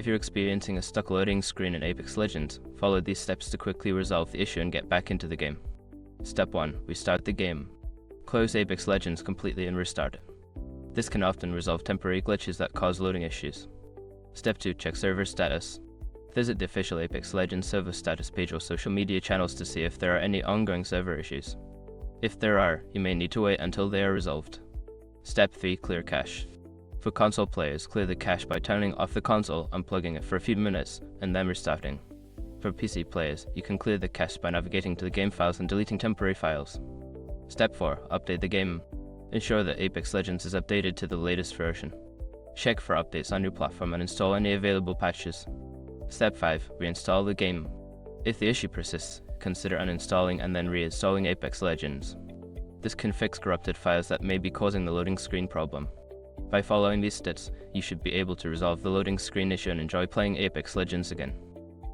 If you're experiencing a stuck loading screen in Apex Legends, follow these steps to quickly resolve the issue and get back into the game. Step 1. Restart the game. Close Apex Legends completely and restart it. This can often resolve temporary glitches that cause loading issues. Step 2. Check server status. Visit the official Apex Legends server status page or social media channels to see if there are any ongoing server issues. If there are, you may need to wait until they are resolved. Step 3. Clear cache. For console players, clear the cache by turning off the console, unplugging it for a few minutes, and then restarting. For PC players, you can clear the cache by navigating to the game files and deleting temporary files. Step 4. Update the game. Ensure that Apex Legends is updated to the latest version. Check for updates on your platform and install any available patches. Step 5. Reinstall the game. If the issue persists, consider uninstalling and then reinstalling Apex Legends. This can fix corrupted files that may be causing the loading screen problem. By following these steps, you should be able to resolve the loading screen issue and enjoy playing Apex Legends again.